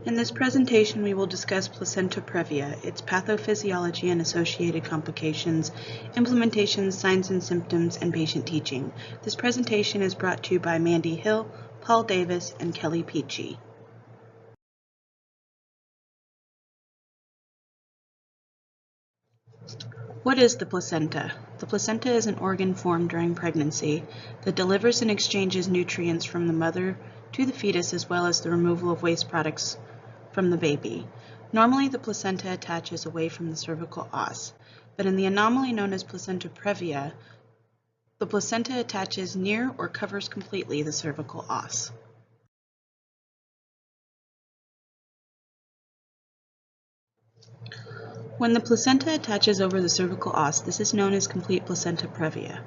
In this presentation, we will discuss placenta previa, its pathophysiology and associated complications, implementation, signs and symptoms, and patient teaching. This presentation is brought to you by Mandy Hill, Paul Davis, and Kelly Peachy. What is the placenta? The placenta is an organ formed during pregnancy that delivers and exchanges nutrients from the mother to the fetus, as well as the removal of waste products from the baby. Normally, the placenta attaches away from the cervical os, but in the anomaly known as placenta previa, the placenta attaches near or covers completely the cervical os. When the placenta attaches over the cervical os, this is known as complete placenta previa.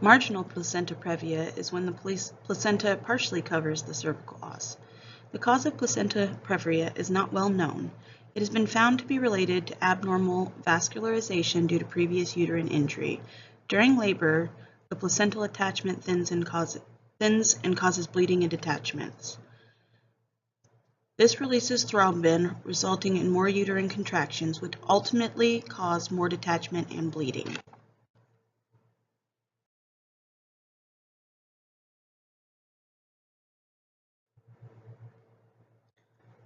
Marginal placenta previa is when the placenta partially covers the cervical os. The cause of placenta previa is not well known. It has been found to be related to abnormal vascularization due to previous uterine injury. During labor, the placental attachment thins and causes bleeding and detachments. This releases thrombin, resulting in more uterine contractions, which ultimately cause more detachment and bleeding.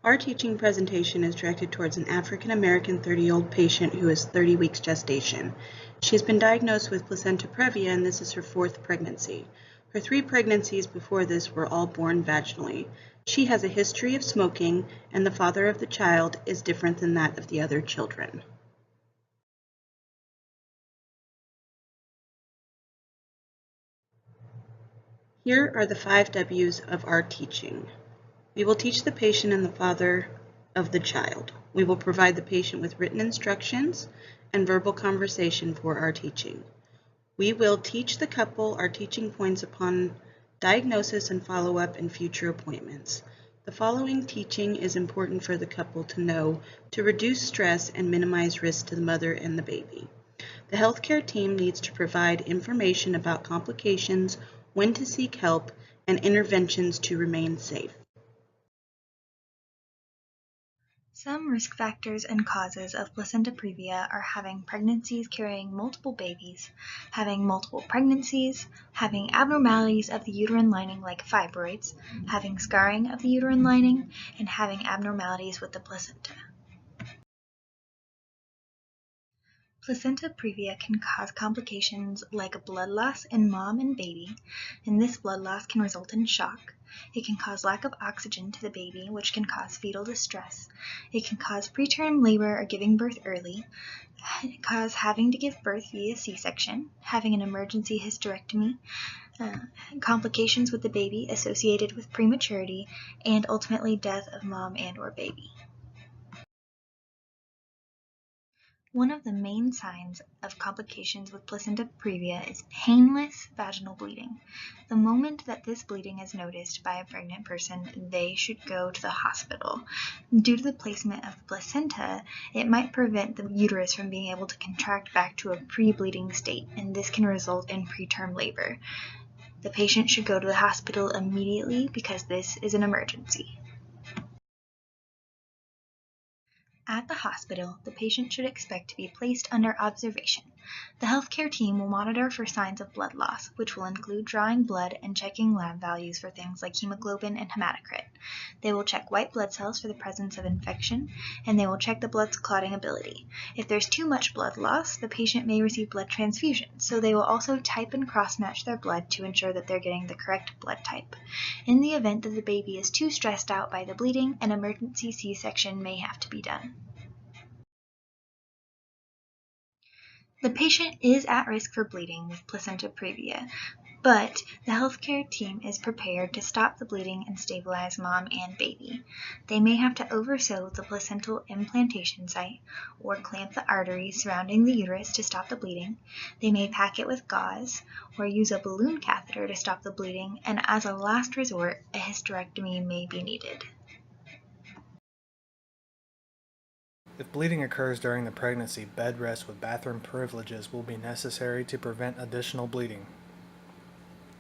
Our teaching presentation is directed towards an African American 30-year-old patient who is 30 weeks gestation. She has been diagnosed with placenta previa, and this is her 4th pregnancy. Her 3 pregnancies before this were all born vaginally. She has a history of smoking, and the father of the child is different than that of the other children. Here are the 5 W's of our teaching. We will teach the patient and the father of the child. We will provide the patient with written instructions and verbal conversation for our teaching. We will teach the couple our teaching points upon diagnosis and follow-up in future appointments. The following teaching is important for the couple to know to reduce stress and minimize risk to the mother and the baby. The healthcare team needs to provide information about complications, when to seek help, and interventions to remain safe. Some risk factors and causes of placenta previa are having pregnancies carrying multiple babies, having multiple pregnancies, having abnormalities of the uterine lining like fibroids, having scarring of the uterine lining, and having abnormalities with the placenta. Placenta previa can cause complications like blood loss in mom and baby, and this blood loss can result in shock. It can cause lack of oxygen to the baby, which can cause fetal distress. It can cause preterm labor or giving birth early. It can cause having to give birth via C-section, having an emergency hysterectomy, complications with the baby associated with prematurity, and ultimately death of mom and or baby. One of the main signs of complications with placenta previa is painless vaginal bleeding. The moment that this bleeding is noticed by a pregnant person, they should go to the hospital. Due to the placement of the placenta, it might prevent the uterus from being able to contract back to a pre-bleeding state, and this can result in preterm labor. The patient should go to the hospital immediately because this is an emergency. At the hospital, the patient should expect to be placed under observation. The healthcare team will monitor for signs of blood loss, which will include drawing blood and checking lab values for things like hemoglobin and hematocrit. They will check white blood cells for the presence of infection, and they will check the blood's clotting ability. If there's too much blood loss, the patient may receive blood transfusions, so they will also type and cross-match their blood to ensure that they're getting the correct blood type. In the event that the baby is too stressed out by the bleeding, an emergency C-section may have to be done. The patient is at risk for bleeding with placenta previa, but the healthcare team is prepared to stop the bleeding and stabilize mom and baby. They may have to oversew the placental implantation site or clamp the arteries surrounding the uterus to stop the bleeding. They may pack it with gauze or use a balloon catheter to stop the bleeding, and as a last resort, a hysterectomy may be needed. If bleeding occurs during the pregnancy, bed rest with bathroom privileges will be necessary to prevent additional bleeding.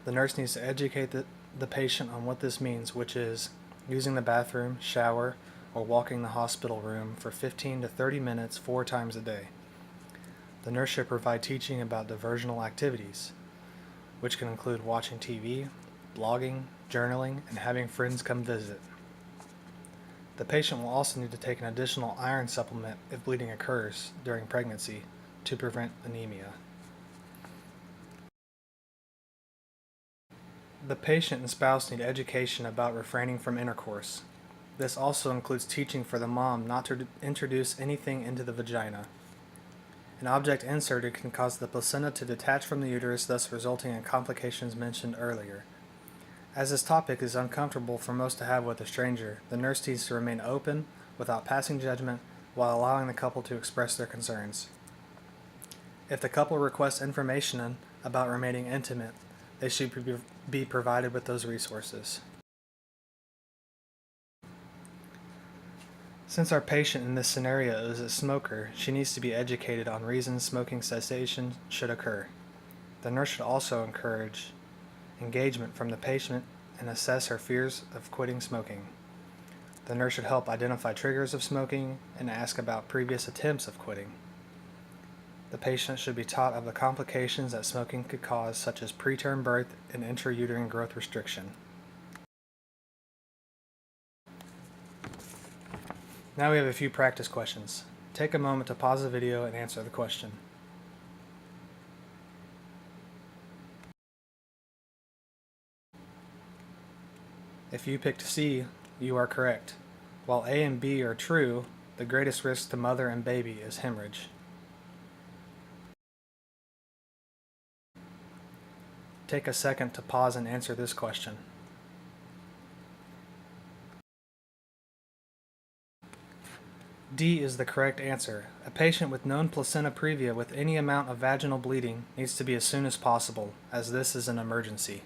The nurse needs to educate the patient on what this means, which is using the bathroom, shower, or walking the hospital room for 15 to 30 minutes 4 times a day. The nurse should provide teaching about diversional activities, which can include watching TV, blogging, journaling, and having friends come visit. The patient will also need to take an additional iron supplement if bleeding occurs during pregnancy to prevent anemia. The patient and spouse need education about refraining from intercourse. This also includes teaching for the mom not to introduce anything into the vagina. An object inserted can cause the placenta to detach from the uterus, thus resulting in complications mentioned earlier. As this topic is uncomfortable for most to have with a stranger, the nurse needs to remain open without passing judgment while allowing the couple to express their concerns. If the couple requests information about remaining intimate, they should be provided with those resources. Since our patient in this scenario is a smoker, she needs to be educated on reasons smoking cessation should occur. The nurse should also encourage engagement from the patient and assess her fears of quitting smoking. The nurse should help identify triggers of smoking and ask about previous attempts of quitting. The patient should be taught of the complications that smoking could cause, such as preterm birth and intrauterine growth restriction. Now we have a few practice questions. Take a moment to pause the video and answer the question. If you picked C, you are correct. While A and B are true, the greatest risk to mother and baby is hemorrhage. Take a second to pause and answer this question. D is the correct answer. A patient with known placenta previa with any amount of vaginal bleeding needs to be as soon as possible, as this is an emergency.